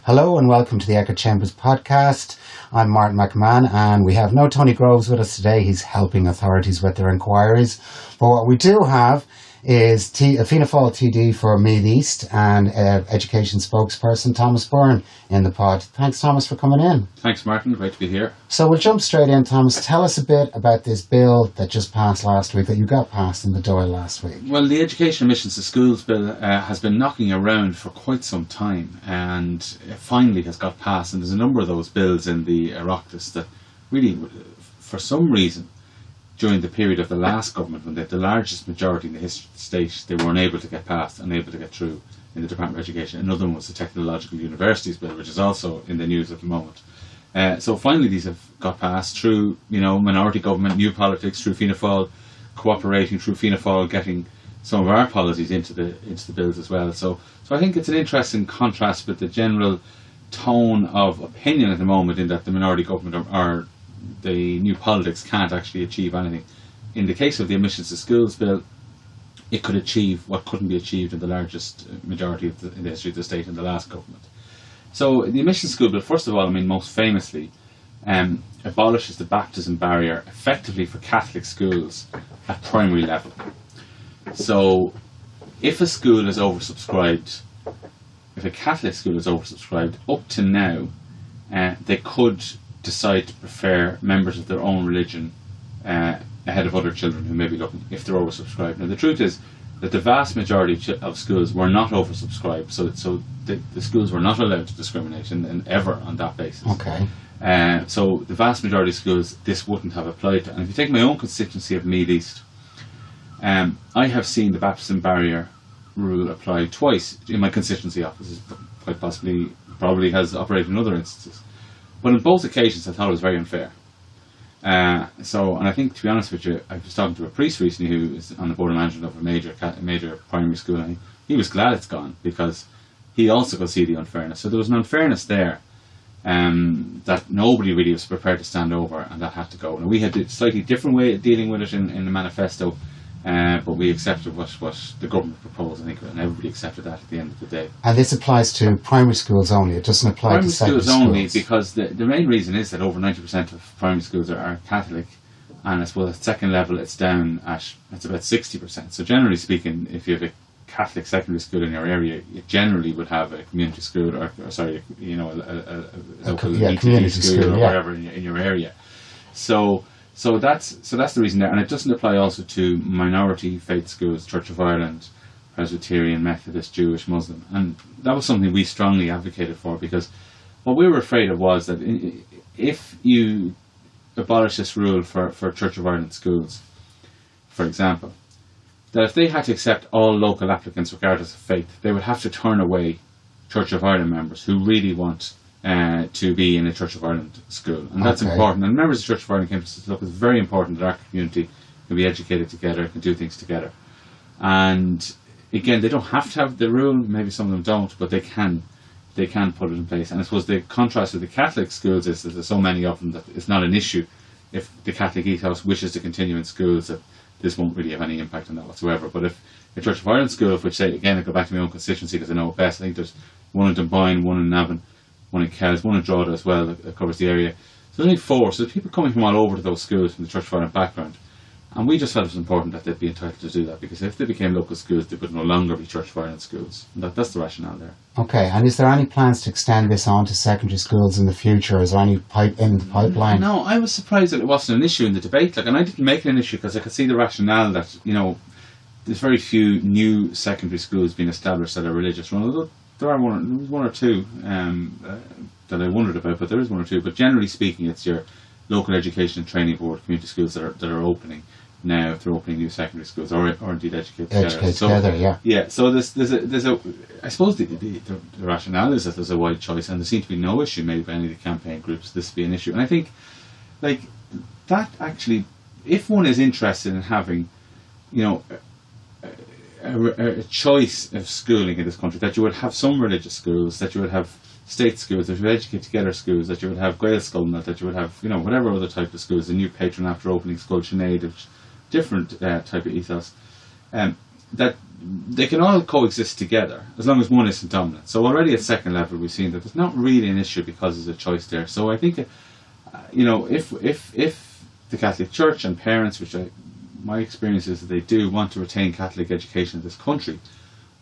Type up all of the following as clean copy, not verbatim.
Hello and welcome to the Echo Chambers podcast. I'm Martin McMahon and we have no Tony Groves with us today. He's helping authorities with their inquiries. But what we do have is Fianna Fail TD for Meath East and Education Spokesperson Thomas Byrne in the pod. Thanks, Thomas, for coming in. Thanks, Martin. Great to be here. So we'll jump straight in, Thomas. Tell us a bit about this bill that just passed last week, that you got passed in the Dáil last week. Well, the Education Admissions to Schools bill has been knocking around for quite some time and it finally has got passed. And there's a number of those bills in the Oireachtas that really, for some reason, during the period of the last government, when they had the largest majority in the history of the state, they were unable to get passed, unable to get through in the Department of Education. Another one was the Technological Universities Bill, which is also in the news at the moment. So finally these have got passed through, minority government, new politics, through Fianna Fail cooperating, through Fianna Fail getting some of our policies into the bills as well. So I think it's an interesting contrast with the general tone of opinion at the moment, in that the minority government are the new politics can't actually achieve anything. In the case of the Admissions to Schools bill, it could achieve what couldn't be achieved in the largest majority in the history of the state in the last government. So the Admissions to School bill, first of all, most famously, abolishes the baptism barrier effectively for Catholic schools at primary level. So if a school is oversubscribed, if a Catholic school is oversubscribed, up to now, they could decide to prefer members of their own religion ahead of other children who may be looking, if they're oversubscribed. Now the truth is that the vast majority of schools were not oversubscribed, so the schools were not allowed to discriminate and ever on that basis. Okay. So the vast majority of schools this wouldn't have applied to. And if you take my own constituency of Meath East, I have seen the baptism barrier rule applied twice in my constituency offices. Quite possibly, probably has operated in other instances. But on both occasions I thought it was very unfair. And I think, to be honest with you, I was talking to a priest recently who is on the board of management of a major primary school, and he was glad it's gone, because he also could see the unfairness. So there was an unfairness there that nobody really was prepared to stand over, and that had to go. Now, we had a slightly different way of dealing with it in the manifesto, but we accepted what the government proposed, I think, and everybody accepted that at the end of the day. And this applies to primary schools only, it doesn't apply to secondary schools? Primary schools only, because the main reason is that over 90% of primary schools are Catholic, and I suppose at second level it's down at, it's about 60%. So generally speaking, if you have a Catholic secondary school in your area, you generally would have a community school, or a local community school or whatever in your area. So that's the reason there, and it doesn't apply also to minority faith schools, Church of Ireland, Presbyterian, Methodist, Jewish, Muslim, and that was something we strongly advocated for, because what we were afraid of was that if you abolish this rule for Church of Ireland schools, for example, that if they had to accept all local applicants regardless of faith, they would have to turn away Church of Ireland members who really want to be in a Church of Ireland school, and that's important. And members of Church of Ireland came to say, look, it's very important that our community can be educated together, can do things together. And again, they don't have to have the rule, maybe some of them don't, but they can put it in place. And I suppose the contrast with the Catholic schools is that there's so many of them that it's not an issue if the Catholic ethos wishes to continue in schools, that this won't really have any impact on that whatsoever. But if a Church of Ireland school, which, say, again, I go back to my own constituency because I know it best, I think there's one in Dunboyne, one in Navan, one in Kells, one in Drogheda as well, that covers the area. So there's only 4, so there's people coming from all over to those schools from the Church of Ireland background. And we just felt it was important that they'd be entitled to do that, because if they became local schools, they would no longer be Church of Ireland schools. And that's the rationale there. Okay, and is there any plans to extend this on to secondary schools in the future? Is there any in the pipeline? No, I was surprised that it wasn't an issue in the debate. And I didn't make it an issue because I could see the rationale that, there's very few new secondary schools being established that are religious run. Although there are one or two that I wondered about, but there is one or two. But generally speaking, it's your local education and training board community schools that are opening now, if they're opening new secondary schools, or indeed Educate Together. Yeah. So there's a I suppose the rationale is that there's a wide choice, and there seems to be no issue made by any of the campaign groups this be an issue. And I think, like, that actually, if one is interested in having, a choice of schooling in this country, that you would have some religious schools, that you would have state schools, that you would Educate Together schools, that you would have Gael Sculna, that you would have, whatever other type of schools, a new patron after opening school, Sinead, different type of ethos. that they can all coexist together as long as one isn't dominant. So already at second level, we've seen that there's not really an issue because there's a choice there. So I think, if the Catholic Church and parents, my experience is that they do want to retain Catholic education in this country,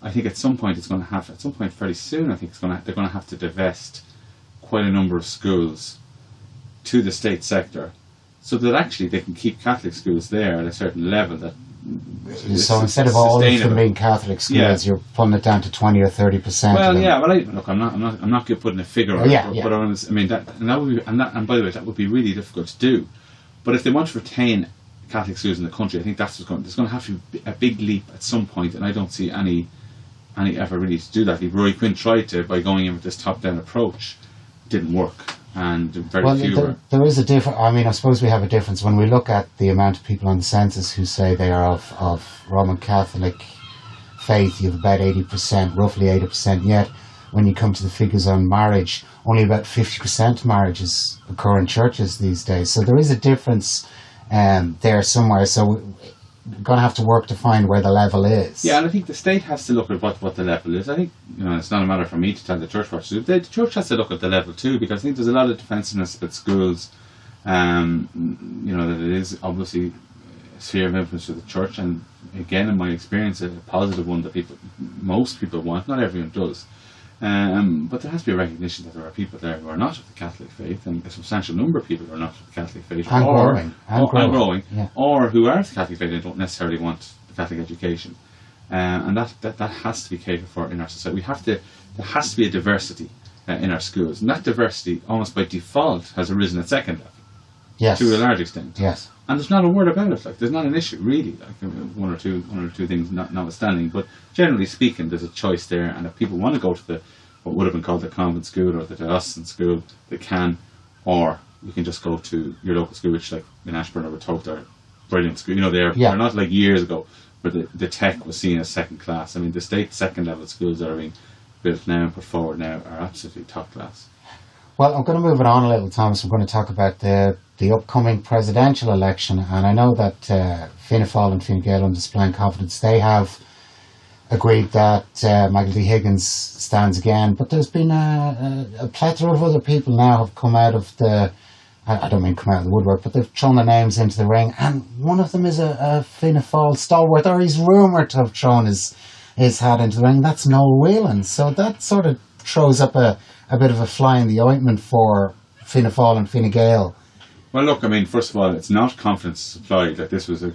I think at some point fairly soon, I think they're going to have to divest quite a number of schools to the state sector, so that actually they can keep Catholic schools there at a certain level that. So instead of all of them being Catholic schools, you're putting it down to 20 or 30%. Well, yeah. Well, I'm not good putting a figure on it. But I mean that would be, and by the way, that would be really difficult to do. But if they want to retain Catholic schools in the country, I think there's going to have to be a big leap at some point, and I don't see any effort really to do that. Roy Quinn tried to by going in with this top-down approach, it didn't work. And very few. There is a difference. I mean, I suppose we have a difference when we look at the amount of people on the census who say they are of Roman Catholic faith. You have about 80%, roughly 80%. Yet, when you come to the figures on marriage, only about 50% of marriages occur in churches these days. So there is a difference there somewhere. So we're going to have to work to find where the level is. Yeah, and I think the state has to look at what the level is. I think, it's not a matter for me to tell the church what to do. The church has to look at the level too, because I think there's a lot of defensiveness about schools. That it is obviously a sphere of influence for the church, and again, in my experience, a positive one that most people want. Not everyone does. But there has to be a recognition that there are people there who are not of the Catholic faith, and a substantial number of people who are not of the Catholic faith, and growing, yeah. Or who are of the Catholic faith and don't necessarily want the Catholic education, and that has to be catered for in our society. There has to be a diversity in our schools, and that diversity, almost by default, has arisen at second level, yes, to a large extent. Yes. And there's not a word about it. Like, there's not an issue really. Like, one or two things notwithstanding. But generally speaking, there's a choice there. And if people want to go to what would have been called the convent school or the diocesan school, they can. Or you can just go to your local school, which, like in Ashburn or Wauchope, are brilliant school. They're not like years ago, where the tech was seen as second class. I mean, the state second level schools that are being built now and put forward now are absolutely top class. Well, I'm going to move it on a little, Thomas. We're going to talk about the upcoming presidential election, and I know that Fianna Fáil and Fine Gael, on displaying confidence, they have agreed that Michael D. Higgins stands again, but there's been a plethora of other people now have come out of I don't mean come out of the woodwork, but they've thrown their names into the ring, and one of them is a Fianna Fáil stalwart, or he's rumoured to have thrown his hat into the ring. That's Noel Whelan. So that sort of throws up a bit of a fly in the ointment for Fianna Fáil and Fine Gael. Well, look, I mean, first of all, it's not confidence supplied. Like, this was a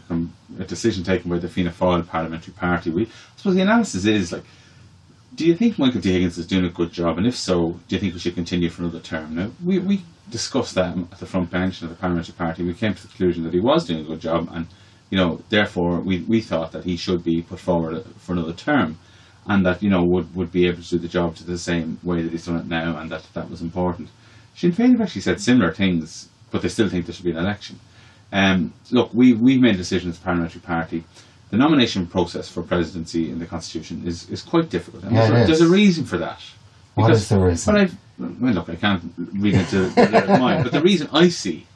decision taken by the Fianna Fáil parliamentary party. I suppose the analysis is, like, do you think Michael D. Higgins is doing a good job? And if so, do you think we should continue for another term? Now, we discussed that at the front bench of the parliamentary party. We came to the conclusion that he was doing a good job, and, therefore, we thought that he should be put forward for another term, and that, would be able to do the job to the same way that he's done it now, and that was important. Sinn Féin have actually said similar things, but they still think there should be an election. Look, we've made a decision as a parliamentary party. The nomination process for presidency in the Constitution is quite difficult. And there's a reason for that. What is the reason? Look, I can't read into the mind, but the reason I see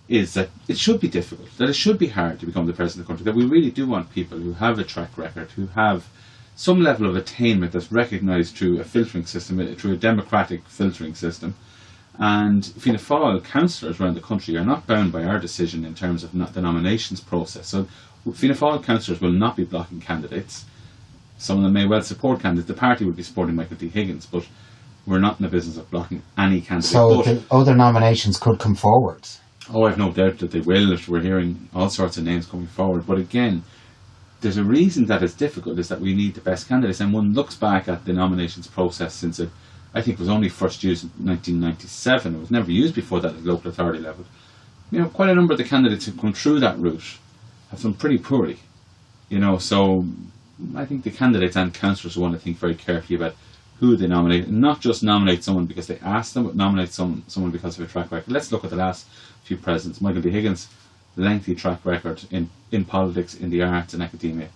is that it should be difficult, that it should be hard to become the president of the country, that we really do want people who have a track record, who have some level of attainment that's recognised through a filtering system, through a democratic filtering system. And Fianna Fáil councillors around the country are not bound by our decision in terms of the nominations process. So Fianna Fáil councillors will not be blocking candidates. Some of them may well support candidates. The party would be supporting Michael D. Higgins, but we're not in the business of blocking any candidate. So the other nominations could come forward? Oh, I've no doubt that they will. We're hearing all sorts of names coming forward. But again, there's a reason that it's difficult, is that we need the best candidates. And one looks back at the nominations process since I think it was only first used in 1997. It was never used before that at local authority level. Quite a number of the candidates who come through that route have done pretty poorly. So I think the candidates and councillors want to think very carefully about who they nominate, and not just nominate someone because they asked them, but nominate someone because of a track record. Let's look at the last few presidents. Michael D. Higgins, lengthy track record in politics, in the arts and academia.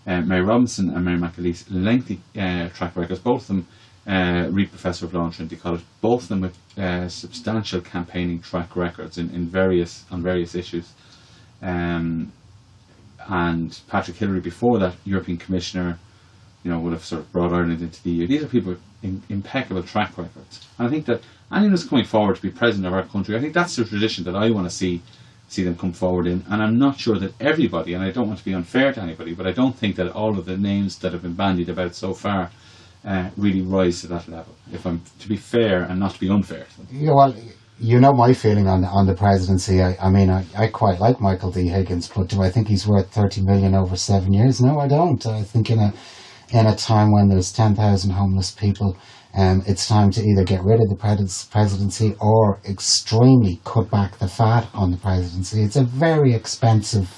Mary Robinson and Mary McAleese, lengthy track records, both of them Reed Professor of Law in Trinity College, both of them with substantial campaigning track records on various issues. And and Patrick Hillery before that, European Commissioner, would have sort of brought Ireland into the EU. These are people with impeccable track records. And I think that anyone who's coming forward to be president of our country, I think that's the tradition that I want to see them come forward in. And I'm not sure that everybody, and I don't want to be unfair to anybody, but I don't think that all of the names that have been bandied about so far really rise to that level, if I'm to be fair and not to be unfair. Yeah, well, my feeling on the presidency. I quite like Michael D. Higgins, but do I think he's worth 30 million over 7 years? No, I don't. I think in a time when there's 10,000 homeless people, it's time to either get rid of the presidency or extremely cut back the fat on the presidency. It's a very expensive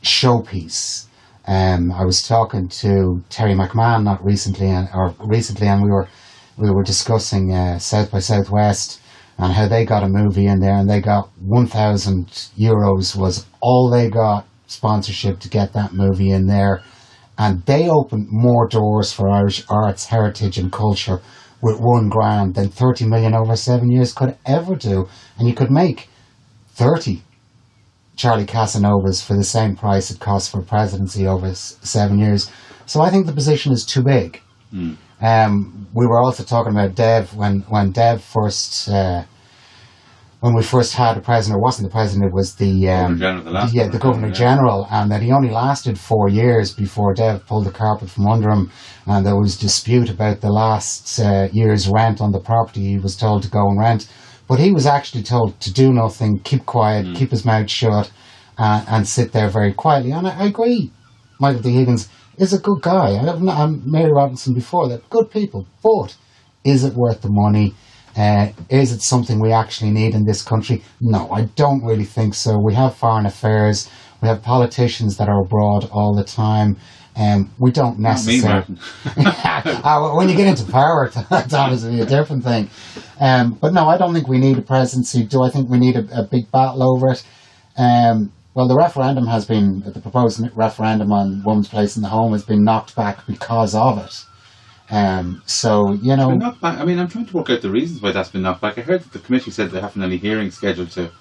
showpiece. I was talking to Terry McMahon recently, and we were discussing South by Southwest and how they got a movie in there, and they got €1,000 was all they got sponsorship to get that movie in there. And they opened more doors for Irish arts, heritage and culture with £1,000 than 30 million over 7 years could ever do. And you could make 30 Charlie Casanovas for the same price it costs for presidency over 7 years. So I think the position is too big. We were also talking about Dev when Dev first... when we first had a president, it wasn't the president, it was the Governor General, and that he only lasted 4 years before Dev pulled the carpet from under him, and there was dispute about the last year's rent on the property he was told to go and rent. But he was actually told to do nothing, keep quiet, keep his mouth shut, and sit there very quietly. And I agree, Michael D. Higgins is a good guy. I've Mary Robinson before, they're good people, but is it worth the money? Is it something we actually need in this country? No, I don't really think so. We have foreign affairs. We have politicians that are abroad all the time. We don't necessarily... when you get into power, that's obviously a different thing. But no, I don't think we need a presidency. Do I think we need a big battle over it? Well, the proposed referendum on women's place in the home has been knocked back because of it. I'm trying to work out the reasons why that's been knocked back. I heard that the committee said they haven't any hearings scheduled to.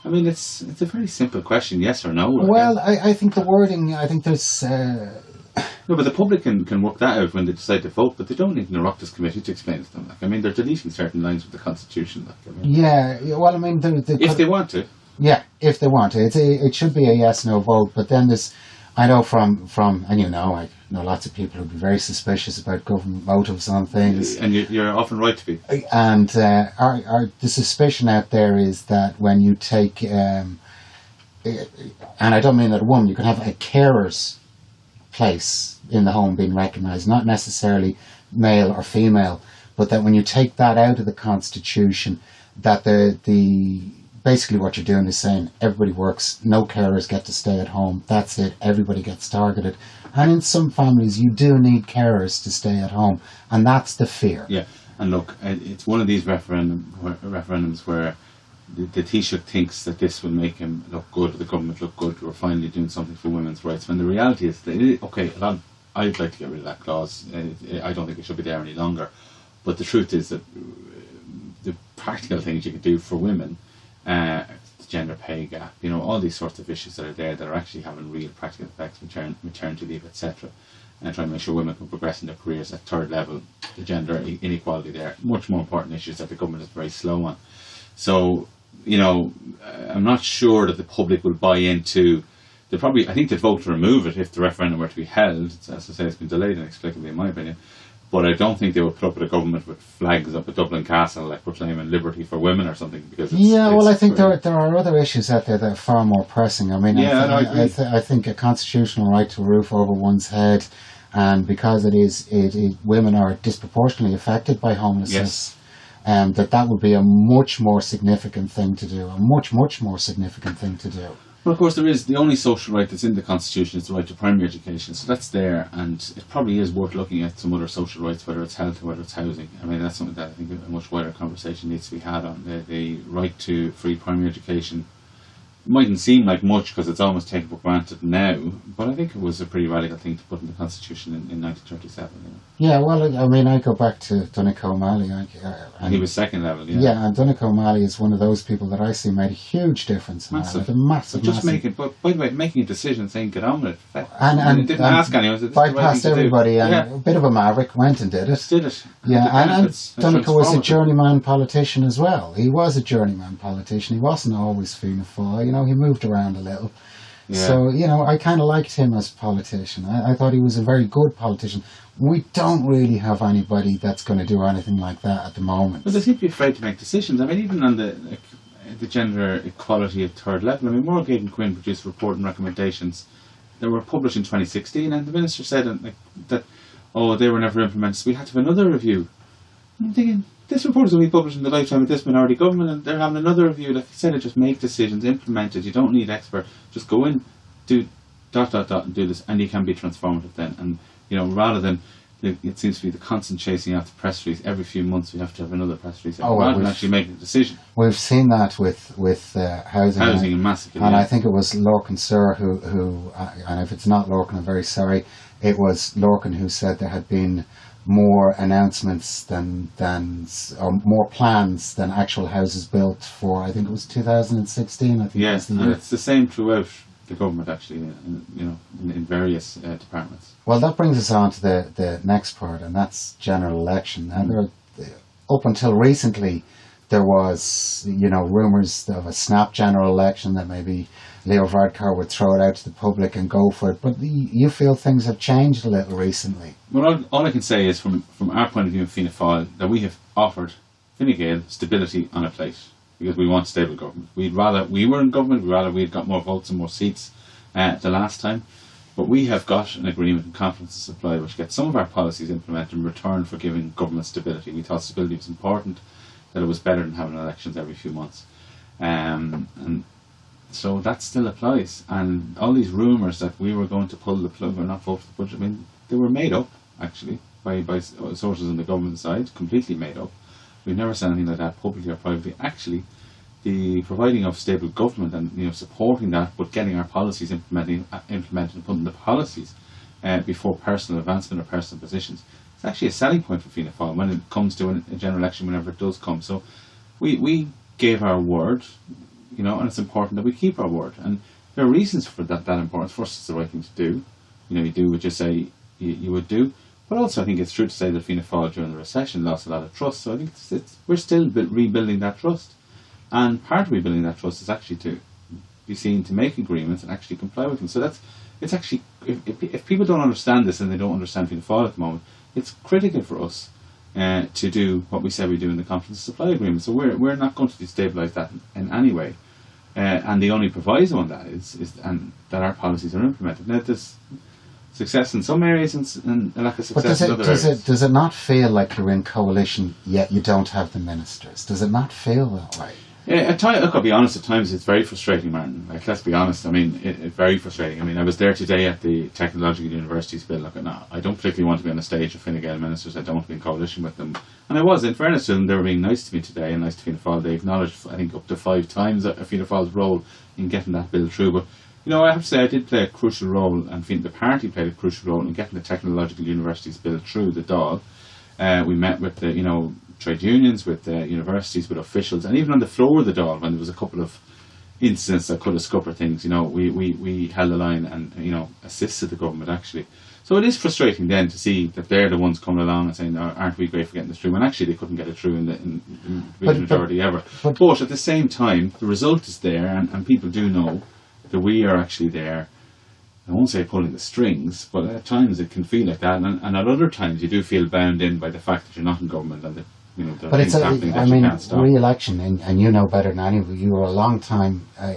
I mean, it's a very simple question, yes or no. Well, I think the wording, I think there's... No, but the public can work that out when they decide to vote, but they don't need an Oireachtas committee to explain it to them. They're deleting certain lines of the Constitution. If they want to. Yeah, if they want to. It should be a yes-no vote, but then there's... I know I know lots of people who be very suspicious about government motives on things. And you're often right to be. And the suspicion out there is that when you take, and I don't mean that a woman, you can have a carer's place in the home being recognised, not necessarily male or female, but that when you take that out of the Constitution, that basically what you're doing is saying everybody works, no carers get to stay at home, that's it, everybody gets targeted. And in some families you do need carers to stay at home, and that's the fear. Yeah, and look, it's one of these referendums where the Taoiseach thinks that this will make him look good, the government look good, we're finally doing something for women's rights, when the reality is that, I'd like to get rid of that clause, I don't think it should be there any longer, but the truth is that the practical things you could do for women, the gender pay gap, all these sorts of issues that are there that are actually having real practical effects, maternity leave, etc. And trying to make sure women can progress in their careers at third level, the gender inequality there, much more important issues that the government is very slow on. So, I'm not sure that the public will buy into. I think they'd vote to remove it if the referendum were to be held. As I say, it's been delayed inexplicably, in my opinion. But I don't think they would put up with a government with flags up at Dublin Castle, like proclaiming liberty for women or something. Because I think there are other issues out there that are far more pressing. I think a constitutional right to a roof over one's head, and because women are disproportionately affected by homelessness, that would be a much more significant thing to do. A much more significant thing to do. Well, of course, there is the only social right that's in the Constitution is the right to primary education, so that's there, and it probably is worth looking at some other social rights, whether it's health or whether it's housing. That's something that I think a much wider conversation needs to be had on. The right to free primary education, mightn't seem like much because it's almost taken for granted now, but I think it was a pretty radical thing to put in the Constitution in 1937. You know? Yeah, well, I mean, I go back to Donegal O'Malley. And he was second level, yeah. Yeah, and Donegal O'Malley is one of those people that I see made a huge difference in Massive. that. Like But by the way, making a decision saying get on with it. And didn't ask anyone. Bypassed everybody, and a bit of a maverick, went and did it. Yeah, and Donegal was a journeyman politician as well. He was a journeyman politician. He wasn't always Fianna Fail. You know, he moved around a little. Yeah. So, you know, I kind of liked him as a politician. I thought he was a very good politician. We don't really have anybody that's going to do anything like that at the moment. But they seem to be afraid to make decisions. I mean, even on the gender equality at third level, I mean, Morgan and Quinn produced a report and recommendations that were published in 2016, and the Minister said that they were never implemented, so we had to have another review. And I'm thinking, this report is going to be published in the lifetime of this minority government, and they're having another review. Like I said, just make decisions, implement it. You don't need experts. Just go in, do ... and do this, and you can be transformative then. And, you know, rather than, it seems to be the constant chasing after press release. Every few months we have to have another press release. Rather than actually making a decision. We've seen that with housing. Housing and massively. And I think it was Lorcan Sir who, and if it's not Lorcan, I'm very sorry, it was Lorcan who said there had been more announcements or more plans than actual houses built for, I think it was 2016. I think yes, and it's the same throughout the government actually, in various departments. Well, that brings us on to the next part, and that's general election. And up until recently, there was, rumours of a snap general election that maybe Leo Varadkar would throw it out to the public and go for it. But you feel things have changed a little recently. Well, all I can say is from our point of view in Fianna Fáil that we have offered Fine Gael stability on a plate because we want stable government. We were in government, we had got more votes and more seats the last time. But we have got an agreement in confidence and supply which gets some of our policies implemented in return for giving government stability. We thought stability was important, that it was better than having elections every few months. And so that still applies. And all these rumours that we were going to pull the plug or not vote for the budget, I mean, they were made up, actually, by sources on the government side, completely made up. We've never said anything like that publicly or privately. Actually, the providing of stable government and supporting that, but getting our policies implemented and putting the policies before personal advancement or personal positions, it's actually a selling point for Fianna Fáil when it comes to a general election, whenever it does come. So we gave our word, and it's important that we keep our word. And there are reasons for that importance. First, it's the right thing to do. You do what you say you would do. But also, I think it's true to say that Fianna Fáil during the recession lost a lot of trust. So I think we're still rebuilding that trust. And part of rebuilding that trust is actually to be seen to make agreements and actually comply with them. So it's actually, if people don't understand this and they don't understand Fianna Fáil at the moment, it's critical for us to do what we said we do in the confidence supply agreement. So we're not going to destabilise that in any way. And the only proviso on that is that our policies are implemented. Now, there's success in some areas and a lack of success in other areas. Does it not feel like you're in coalition yet you don't have the ministers? Does it not feel that way? Yeah, at times, look, I'll be honest, at times it's very frustrating, Martin. Like, let's be honest, I mean, it's very frustrating. I mean, I was there today at the Technological Universities Bill. Look, I don't particularly want to be on the stage of Fine Gael ministers. I don't want to be in coalition with them. And I was, in fairness to them, they were being nice to me today and nice to Fianna Fáil. They acknowledged, I think, up to 5 times Fianna Fáil's role in getting that bill through. But, I have to say I did play a crucial role, and the party played a crucial role in getting the Technological Universities Bill through the Dáil. We met with the, trade unions, with universities, with officials, and even on the floor of the Dáil, when there was a couple of incidents that could have scuppered things, we held the line and, assisted the government, actually. So it is frustrating then to see that they're the ones coming along and saying, aren't we great for getting this through? And actually they couldn't get it through in the majority ever. But at the same time, the result is there, and people do know that we are actually there. I won't say pulling the strings, but at times it can feel like that, and at other times you do feel bound in by the fact that you're not in government and that but it's re-election, and you know better than anyone. You were a long time, and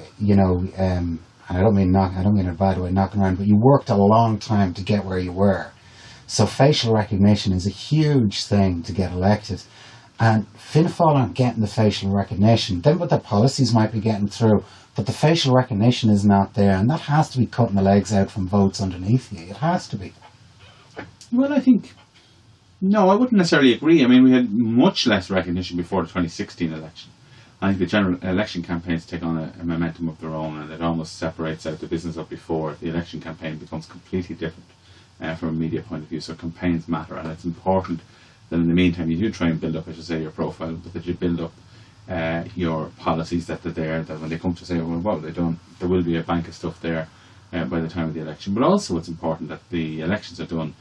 I don't mean in a bad way, knocking around, but you worked a long time to get where you were. So facial recognition is a huge thing to get elected, and Fianna Fáil aren't getting the facial recognition. Then, what their policies might be getting through, but the facial recognition is not there, and that has to be cutting the legs out from votes underneath you. It has to be. Well, I think. No, I wouldn't necessarily agree. I mean, we had much less recognition before the 2016 election. I think the general election campaigns take on a momentum of their own, and it almost separates out the business of before. The election campaign becomes completely different from a media point of view. So campaigns matter, and it's important that in the meantime you do try and build up, I should say, your profile, but that you build up your policies that are there, that when they come to say, well, they don't, there will be a bank of stuff there by the time of the election. But also it's important that the elections are done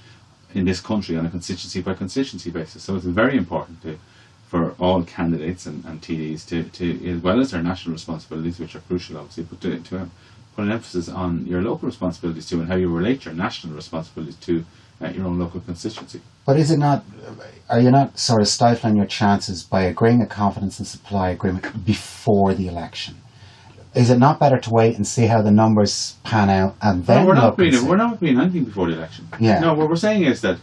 in this country on a constituency by constituency basis. So it's very important for all candidates and TDs to, as well as their national responsibilities, which are crucial obviously, but to put an emphasis on your local responsibilities too, and how you relate your national responsibilities to your own local constituency. But is it not, are you not sort of stifling your chances by agreeing a confidence and supply agreement before the election? Is it not better to wait and see how the numbers pan out and then we're not agreeing anything before the election. Yeah. No, what we're saying is that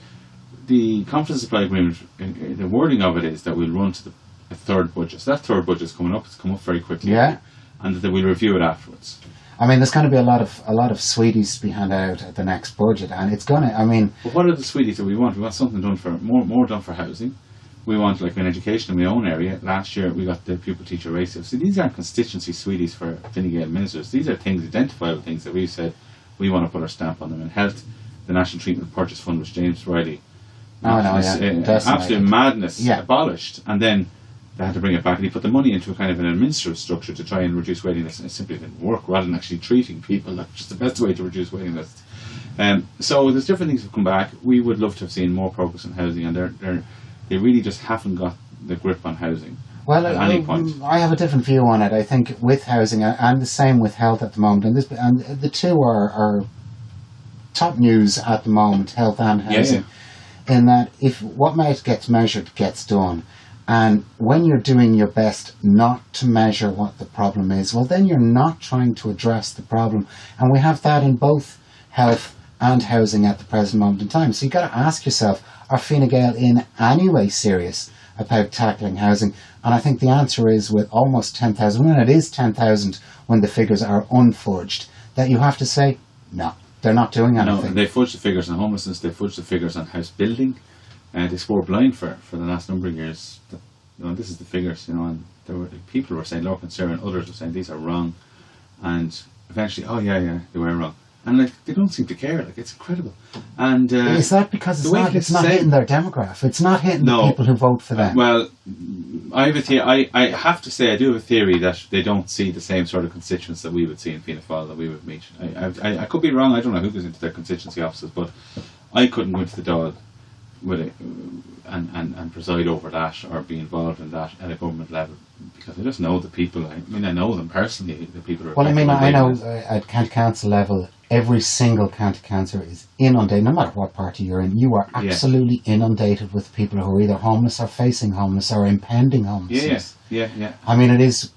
the confidence supply agreement, the wording of it is that we'll run to a third budget. So that third budget is coming up. It's come up very quickly. Yeah. And that we'll review it afterwards. I mean, there's going to be a lot of sweeties to be handed out at the next budget, and it's going to. I mean, but what are the sweeties that we want? We want something done for more done for housing. We want like an education in my own area. Last year we got the pupil teacher ratio. So these aren't constituency sweeties for Fine Gael ministers. These are things, identifiable things that we've said we want to put our stamp on them. In health, the National Treatment Purchase Fund, which James Riley, absolute madness, abolished, and then they had to bring it back, and he put the money into a kind of an administrative structure to try and reduce waiting lists, and it simply didn't work. Rather than actually treating people, that's just the best way to reduce waiting lists. So there's different things that have come back. We would love to have seen more progress on housing, and they really just haven't got the grip on housing. Well, at any point. I have a different view on it. I think with housing, and the same with health at the moment, and the two are top news at the moment, health and housing, in that if what gets measured gets done. And when you're doing your best not to measure what the problem is, well, then you're not trying to address the problem. And we have that in both health and housing at the present moment in time. So you've got to ask yourself, are Fine Gael in any way serious about tackling housing? And I think the answer is, with almost 10,000, when it is 10,000 when the figures are unfudged, that you have to say, no, they're not doing anything. No, they fudged the figures on homelessness, they fudged the figures on house building. They swore blind for the last number of years. This is the figures, and there were people who were saying low concern, and others were saying these are wrong, and eventually, they were wrong, and they don't seem to care. It's incredible. And is that because it's not hitting their demographic? It's not hitting the people who vote for them. Well, I have a theory. I have to say I do have a theory that they don't see the same sort of constituents that we would see in Fianna Fail, that we would meet. I could be wrong. I don't know who goes into their constituency offices, but I couldn't go into the Dáil with it and preside over that or be involved in that at a government level, because I just know the people. I mean, I know them personally, the people who are. Well, I mean, I know at county council level, every single county councillor is inundated, no matter what party you're in. You are absolutely inundated with people who are either homeless or facing homeless or impending homelessness. Yeah. I mean, it is,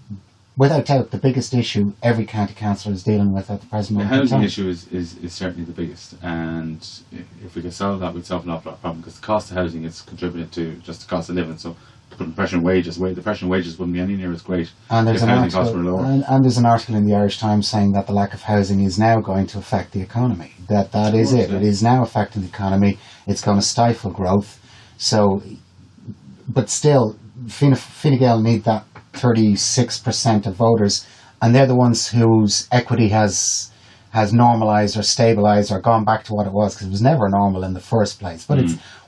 without doubt, the biggest issue every county councillor is dealing with at the present moment. The housing issue is certainly the biggest, and if we could solve that, we'd solve an awful lot of problem, because the cost of housing is contributed to just the cost of living. So putting pressure on wages, the pressure on wages wouldn't be any near as great and if housing costs were lower. And there's an article in the Irish Times saying that the lack of housing is now going to affect the economy. That is it. It is now affecting the economy. It's going to stifle growth. So, but still, Fine Gael need that 36% of voters, and they're the ones whose equity has normalised or stabilised or gone back to what it was, because it was never normal in the first place. But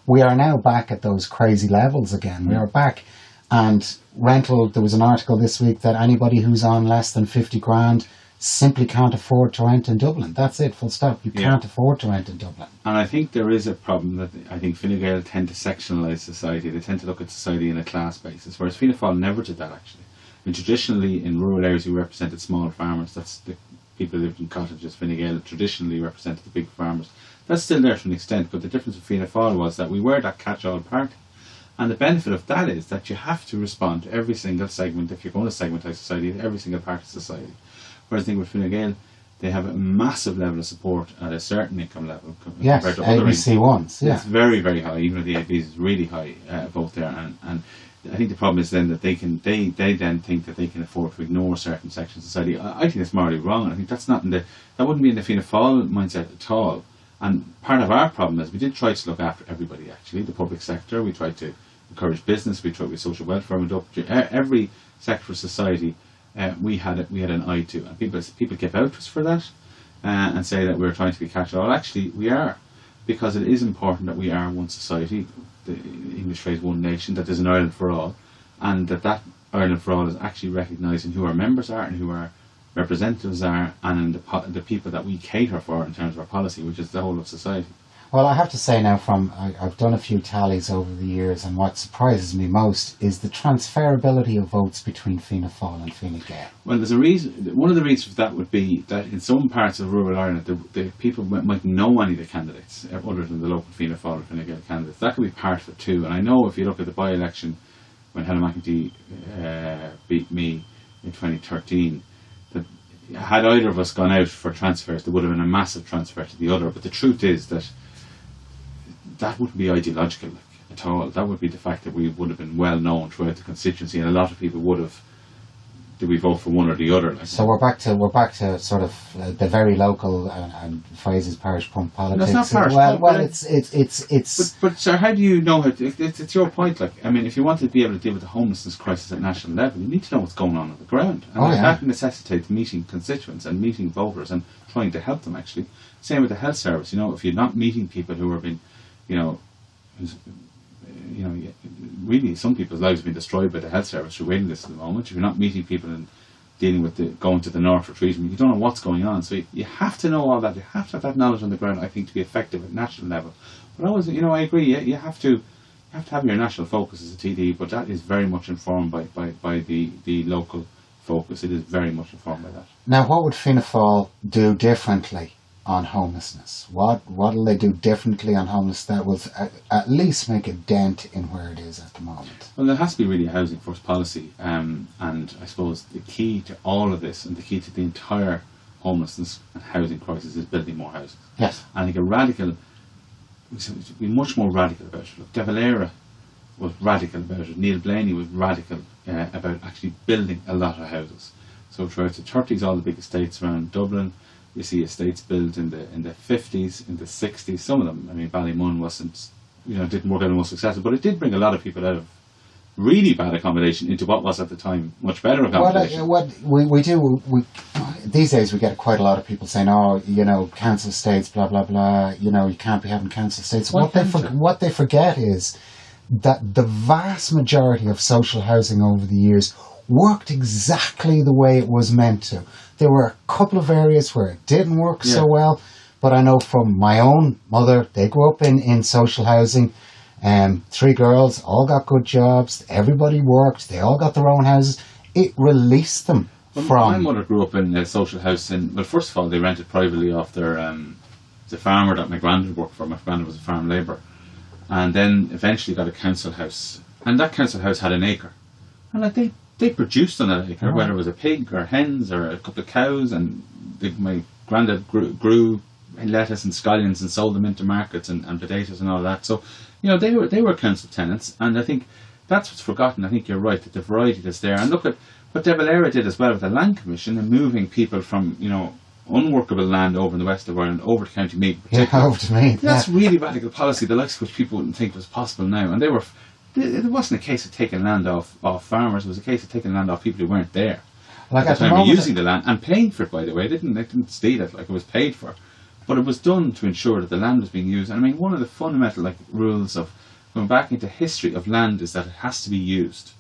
we are now back at those crazy levels again. We are back, and rental, there was an article this week that anybody who's on less than 50 grand simply can't afford to rent in Dublin. That's it, full stop. You can't afford to rent in Dublin. And I think there is a problem that I think Fine Gael tend to sectionalise society. They tend to look at society in a class basis, whereas Fianna Fáil never did that, actually. I mean, traditionally, in rural areas, we represented small farmers. That's the people who lived in cottages. Fine Gael traditionally represented the big farmers. That's still there to an extent, but the difference with Fianna Fáil was that we were that catch-all party. And the benefit of that is that you have to respond to every single segment, if you're going to segmentise society, every single part of society. Whereas I think with Fine Gael, they have a massive level of support at a certain income level compared to other ABC ones. Yeah. It's very, very high. Even though the ABs is really high, both there. And I think the problem is then that they then think that they can afford to ignore certain sections of society. I think that's morally wrong. I think that wouldn't be in the Fianna Fáil mindset at all. And part of our problem is we did try to look after everybody, actually, the public sector. We tried to encouraged business. We tried with social welfare. Went up every sector of society. We had an eye to, and people give out to us for that, and say that we're trying to be catch-all. Actually, we are, because it is important that we are one society, the English phrase one nation, that there's an Ireland for all, and that Ireland for all is actually recognising who our members are and who our representatives are, and in the people that we cater for in terms of our policy, which is the whole of society. Well, I have to say now, I've done a few tallies over the years, and what surprises me most is the transferability of votes between Fianna Fáil and Fine Gael. Well, there's a reason. One of the reasons for that would be that in some parts of rural Ireland, the people might know any of the candidates other than the local Fianna Fáil or Fine Gael candidates. That could be part of it too. And I know if you look at the by-election when Helen McEntee beat me in 2013, that had either of us gone out for transfers, there would have been a massive transfer to the other. But the truth is that wouldn't be ideological at all. That would be the fact that we would have been well known throughout the constituency, and a lot of people would have. Did we vote for one or the other? So we're back to sort of the very local and phrases parish pump politics. No, it's not parish pump. Well, it's. But sir, how do you know? It's your point. Like, I mean, if you want to be able to deal with the homelessness crisis at national level, you need to know what's going on the ground, and that necessitates meeting constituents and meeting voters and trying to help them. Actually, same with the health service. You know, if you're not meeting people who are being, really some people's lives have been destroyed by the health service through waiting lists at the moment. If you're not meeting people and dealing with going to the north for treatment, you don't know what's going on. So you have to know all that. You have to have that knowledge on the ground, I think, to be effective at national level. But I agree. You have to have your national focus as a TD, but that is very much informed by the local focus. It is very much informed by that. Now, what would Fianna Fáil do differently on homelessness? What'll they do differently on homelessness that will at least make a dent in where it is at the moment? Well, there has to be really a housing first policy, and I suppose the key to all of this and the key to the entire homelessness and housing crisis is building more houses. Yes. And I think we should be much more radical about it. Look, De Valera was radical about it. Neil Blaney was radical about actually building a lot of houses. So throughout the 30s, all the big estates around Dublin, you see estates built in the 50s, in the 60s. Some of them, I mean, Ballymun didn't work out the most successful, but it did bring a lot of people out of really bad accommodation into what was at the time much better accommodation. Well, we these days we get quite a lot of people saying, council estates, blah blah blah. You can't be having council estates. What they forget is that the vast majority of social housing over the years worked exactly the way it was meant to. There were a couple of areas where it didn't work so well, but I know from my own mother, they grew up in social housing. 3 girls, all got good jobs, everybody worked, they all got their own houses. It released them from... My mother grew up in a social house first of all, they rented privately off the farmer that my granddad worked for. My granddad was a farm labourer. And then eventually got a council house. And that council house had an acre. And they produced on that acre, whether it was a pig or hens or a couple of cows, and my granddad grew lettuce and scallions and sold them into markets and potatoes and all that. So, they were council tenants, and I think that's what's forgotten. I think you're right, that the variety that's there. And look at what De Valera did as well with the Land Commission and moving people from, unworkable land over in the west of Ireland over to County Meath. Over to Meath. That's really radical policy, the likes of which people wouldn't think was possible now. And it wasn't a case of taking land off farmers. It was a case of taking land off people who weren't there at the time, using the land and paying for it. By the way, they didn't steal it, like it was paid for, but it was done to ensure that the land was being used. And I mean, one of the fundamental rules of going back into history of land is that it has to be used,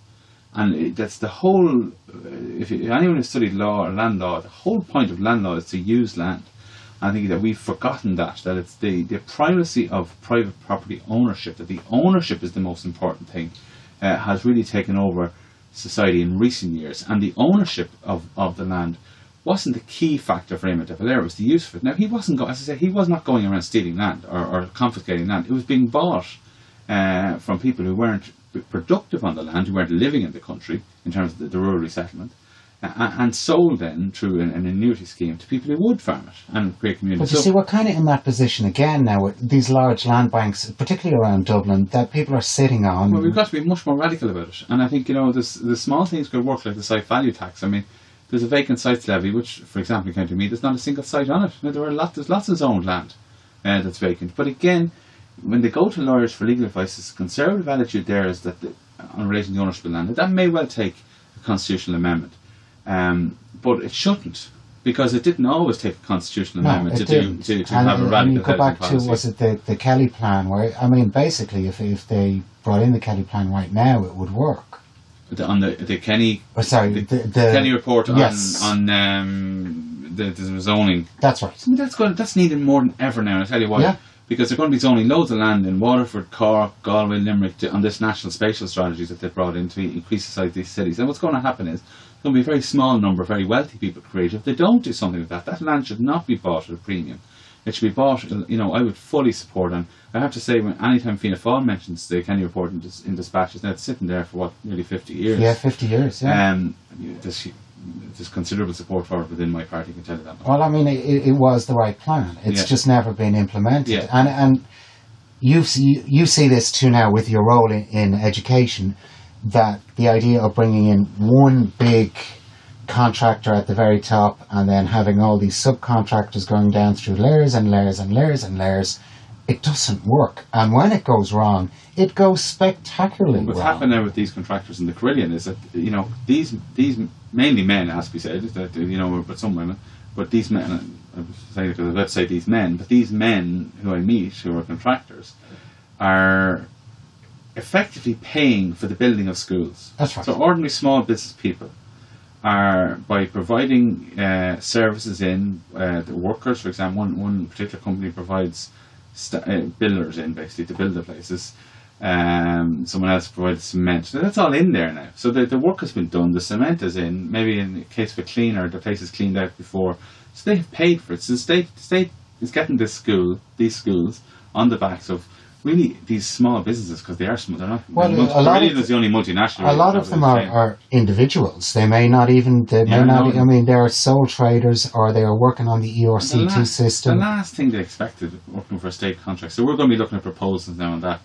and that's the whole. If anyone has studied law or land law, the whole point of land law is to use land. I think that we've forgotten that it's the primacy of private property ownership, that the ownership is the most important thing, has really taken over society in recent years. And the ownership of the land wasn't the key factor for Eamon De Valera, it was the use of it. Now, he wasn't, as I say, he was not going around stealing land or confiscating land. It was being bought from people who weren't productive on the land, who weren't living in the country in terms of the rural resettlement. And sold then through an annuity scheme to people who would farm it and create communities. But you see, we're kind of in that position again now with these large land banks, particularly around Dublin, that people are sitting on. Well, we've got to be much more radical about it. And I think, the small things could work, like the site value tax. I mean, there's a vacant sites levy, which, for example, in County Meath, there's not a single site on it. Now, there's lots of zoned land that's vacant. But again, when they go to lawyers for legal advice, the conservative attitude there is that on relation to the ownership of land, that may well take a constitutional amendment, but it shouldn't, because it didn't always take a constitutional amendment to have a radical and you go back policy. to, was it the Kelly plan, where, I mean, basically, if they brought in the Kelly plan right now, it would work. On the Kenny, the Kenny report yes. on the zoning. That's right. I mean, that's needed more than ever now. And I tell you why. Yeah. Because they're going to be zoning loads of land in Waterford, Cork, Galway, Limerick on this national spatial strategies that they've brought in to increase the size of these cities. And what's going to happen is there's going to be a very small number of very wealthy people created. If they don't do something with that land should not be bought at a premium. It should be bought, I would fully support. And I have to say, anytime Fianna Fail mentions the Kenny report in dispatches, now it's sitting there for nearly 50 years. Yeah, 50 years, yeah. There's considerable support for it within my party, I can tell you that much. Well, I mean, it was the right plan. It's just never been implemented. Yeah. And you see this too now with your role in education, that the idea of bringing in one big contractor at the very top and then having all these subcontractors going down through layers and layers and layers and layers, it doesn't work. And when it goes wrong, it goes spectacularly wrong. What's happened now with these contractors in the Carillion is that, these mainly men, it has to be said, that, but some women, but these men, I was saying it because I was about to say these men, but these men who I meet, who are contractors, are effectively paying for the building of schools. That's right. So ordinary small business people are, by providing services the workers, for example, one particular company provides builders in, basically, to build the places. Someone else provides cement. So that's all in there now. So the work has been done, the cement is in, maybe in the case of a cleaner, the place is cleaned out before. So they have paid for it. So the state is getting these schools on the backs of really these small businesses, because they are small. They're not. Well, Carillion is the only multinational. A lot of them are individuals. They may not even. I mean, they are sole traders, or they are working on the ERC2 system. The last thing they expected working for a state contract. So we're going to be looking at proposals now on that.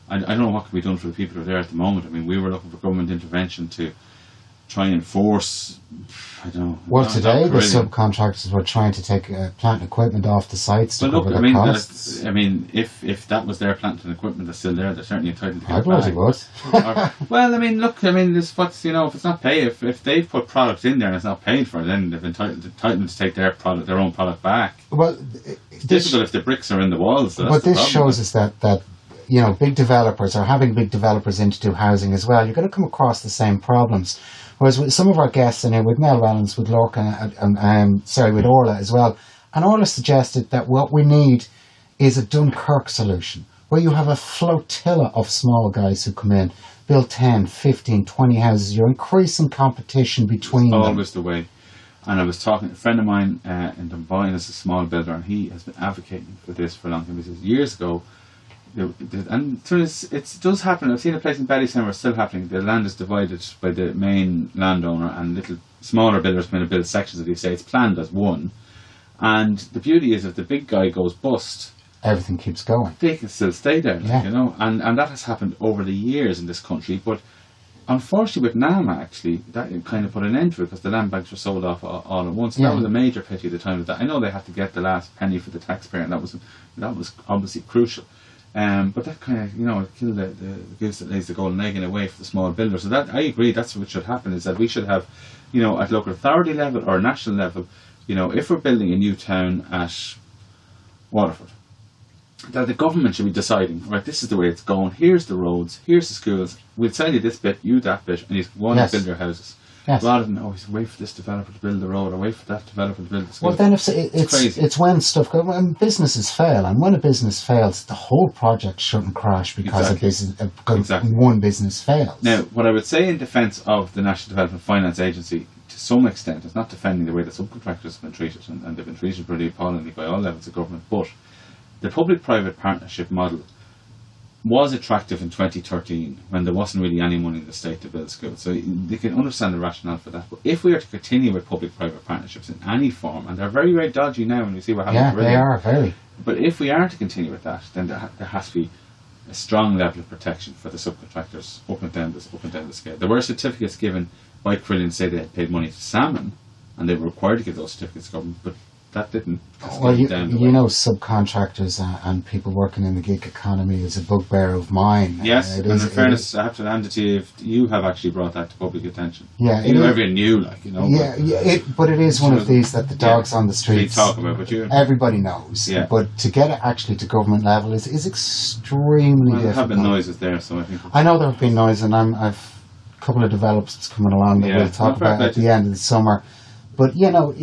I don't know what can be done for the people who are there at the moment. I mean, we were looking for government intervention to try and enforce. I don't know. Well, today the subcontractors were trying to take plant and equipment off the sites to cover the costs. If that was their plant and equipment that's still there, they're certainly entitled to get I bloody would. There's what's if it's not paid, if they've put product in there and it's not paid for, then they've entitled to take their own product back. Well, it's difficult if the bricks are in the walls. So but this shows us that big developers are having big developers in to do housing as well. You're going to come across the same problems. Whereas with some of our guests in here, with Mel Wellens, with Lorca, with Orla as well, and Orla suggested that what we need is a Dunkirk solution, where you have a flotilla of small guys who come in, build 10, 15, 20 houses. You're increasing competition between them. Always the way. And I was talking to a friend of mine in Dunboyne is a small builder, and he has been advocating for this for a long time. He says years ago, and it does happen. I've seen a place in Ballytown where it's still happening. The land is divided by the main landowner, and little smaller builders come in and build sections of the estate. It's planned as one. And the beauty is, if the big guy goes bust, everything keeps going. They can still stay there, and that has happened over the years in this country. But unfortunately, with NAMA, actually, that kind of put an end to it because the land banks were sold off all at once. That was a major pity at the time of that. I know they had to get the last penny for the taxpayer, and that was obviously crucial. But that kind of, it killed the goose that lays the golden egg in a way for the small builder. So that, I agree, that's what should happen, is that we should have, at local authority level or national level, if we're building a new town at Waterford, that the government should be deciding, right, this is the way it's going, here's the roads, here's the schools, we'll sell you this bit, you that bit, and you go on and build your houses. Yes. Rather than always wait for this developer to build the road or wait for that developer to build the school. Well, then it's when stuff goes, when businesses fail, and when a business fails, the whole project shouldn't crash because one business fails. Now, what I would say in defence of the National Development Finance Agency, to some extent, is not defending the way that subcontractors have been treated, and they've been treated pretty appallingly by all levels of government, but the public-private partnership model was attractive in 2013 when there wasn't really any money in the state to build schools. So they can understand the rationale for that. But if we are to continue with public-private partnerships in any form, and they're very, very dodgy now when we see what happens. Yeah, they are, very. But if we are to continue with that, then there has to be a strong level of protection for the subcontractors up and down the scale. There were certificates given by Carillion to say they had paid money to Salmon, and they were required to give those certificates to government, but that didn't. Well, you know, subcontractors and people working in the gig economy is a bugbear of mine. Yes, and in fairness, I have to hand it to you. If you have actually brought that to public attention. Yeah, everyone knew, like, you know. Yeah, but it is one of these that the dogs on the streets talk about, but everybody knows. Yeah. But to get it actually to government level is extremely difficult. There have been noises there, so I think. I know there have been noises, and I've a couple of developments coming along that we'll talk about at the end of the summer. But you know,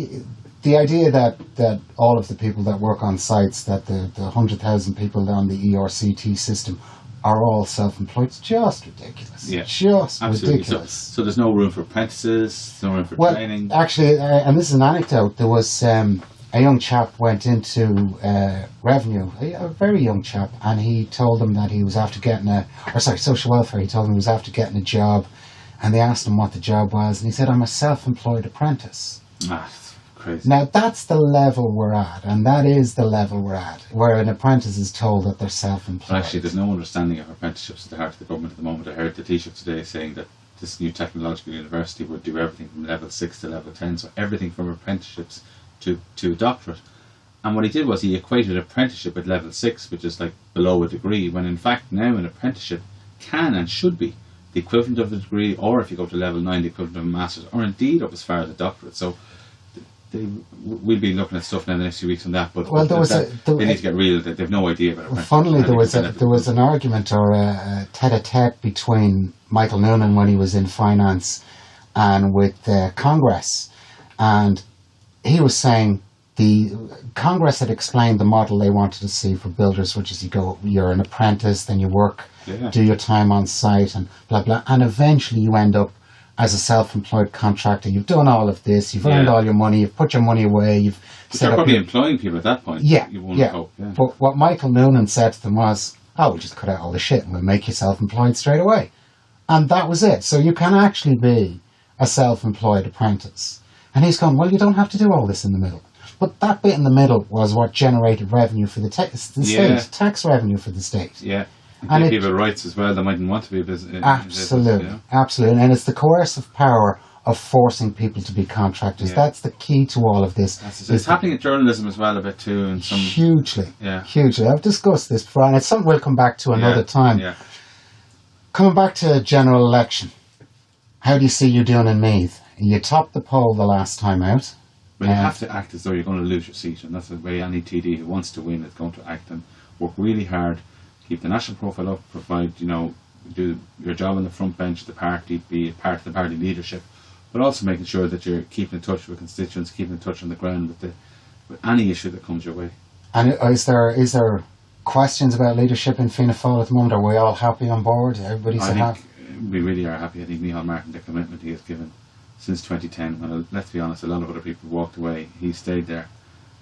the idea that all of the people that work on sites, that the 100,000 people on the ERCT system are all self-employed, it's just ridiculous. Yeah, just absolutely. Ridiculous. So there's no room for apprentices, no room for training. Actually, and this is an anecdote, there was a young chap went into revenue, a very young chap, and he told them that he was after getting social welfare, he told them he was after getting a job, and they asked him what the job was, and he said, I'm a self-employed apprentice. That's crazy. Now, that's the level we're at, and that is the level we're at, where an apprentice is told that they're self-employed. But actually, there's no understanding of apprenticeships at the heart of the government at the moment. I heard the Taoiseach today saying that this new technological university would do everything from level 6 to level 10, so everything from apprenticeships to a doctorate. And what he did was he equated apprenticeship at level 6, which is like below a degree, when in fact now an apprenticeship can and should be the equivalent of a degree, or if you go to level 9, the equivalent of a master's, or indeed up as far as a doctorate. So we'll be looking at stuff now in the next few weeks on that, but they need to get real. They've no idea about it. Funnily, there was an argument or a tete-a-tete between Michael Noonan when he was in finance and with Congress, and he was saying the Congress had explained the model they wanted to see for builders, which is you're an apprentice, then you work, do your time on site, and blah blah, and eventually you end up as a self-employed contractor. You've done all of this, you've earned all your money, you've put your money away, you've set up. Probably employing people at that point. But what Michael Noonan said to them was, we'll just cut out all the shit and we'll make you self-employed straight away. And that was it. So you can actually be a self-employed apprentice. And he's gone, well, you don't have to do all this in the middle. But that bit in the middle was what generated revenue for the state, tax revenue for the state. Yeah. And give people rights as well that mightn't want to be a business. Absolutely, absolutely. And it's the coercive power of forcing people to be contractors. Yeah. That's the key to all of this. It's happening in journalism as well a bit too. And hugely. I've discussed this before, and it's something we'll come back to another time. Yeah. Coming back to general election, how do you see you doing in Meath? You topped the poll the last time out. But you have to act as though you're going to lose your seat, and that's the way any TD who wants to win is going to act and work really hard. Keep the national profile up, do your job on the front bench of the party, be part of the party leadership, but also making sure that you're keeping in touch with constituents, keeping in touch on the ground with any issue that comes your way. And is there questions about leadership in Fianna Fail at the moment? Are we all happy on board? Everybody's happy? We really are happy. I think Micheál Martin, the commitment he has given since 2010, when, let's be honest, a lot of other people walked away, he stayed there,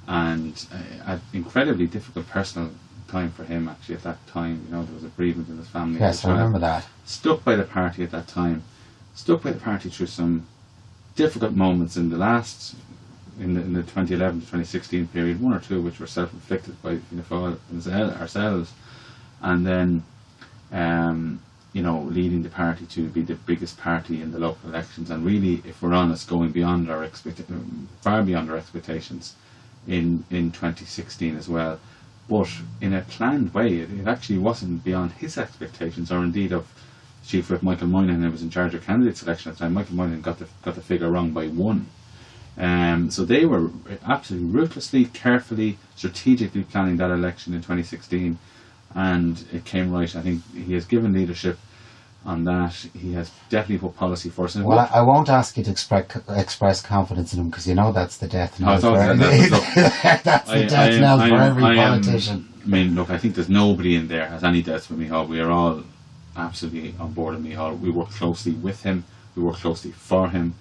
and an incredibly difficult personal time for him actually at that time. There was a bereavement in his family. Yes, I remember that. Stuck by the party at that time, stuck by the party through some difficult moments in the 2011 to 2016 period, one or two which were self-inflicted by Fianna Fáil ourselves, and then leading the party to be the biggest party in the local elections, and really, if we're honest, going beyond our far beyond our expectations in 2016 as well. But in a planned way, it actually wasn't beyond his expectations, or indeed of Chief Whip Michael Moynihan, who was in charge of candidate selection at the time. Michael Moynihan got the figure wrong by 1. So they were absolutely ruthlessly, carefully, strategically planning that election in 2016, and it came right. I think he has given leadership on that. He has definitely put policy first. Well, I won't ask you to express confidence in him, because that's the death knell for every politician. I think there's nobody in there has any doubts with Micheál. We are all absolutely on board with Micheál. We work closely with him, we work closely for him,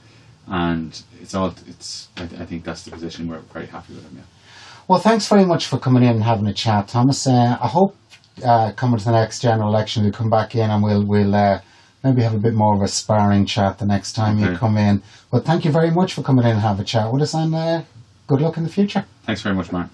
and I think that's the position we're very happy with him. Yeah. Well, thanks very much for coming in and having a chat, Thomas. I hope coming to the next general election we'll come back in and we'll maybe have a bit more of a sparring chat the next time you come in. But thank you very much for coming in and have a chat with us, and good luck in the future. Thanks very much, Mark.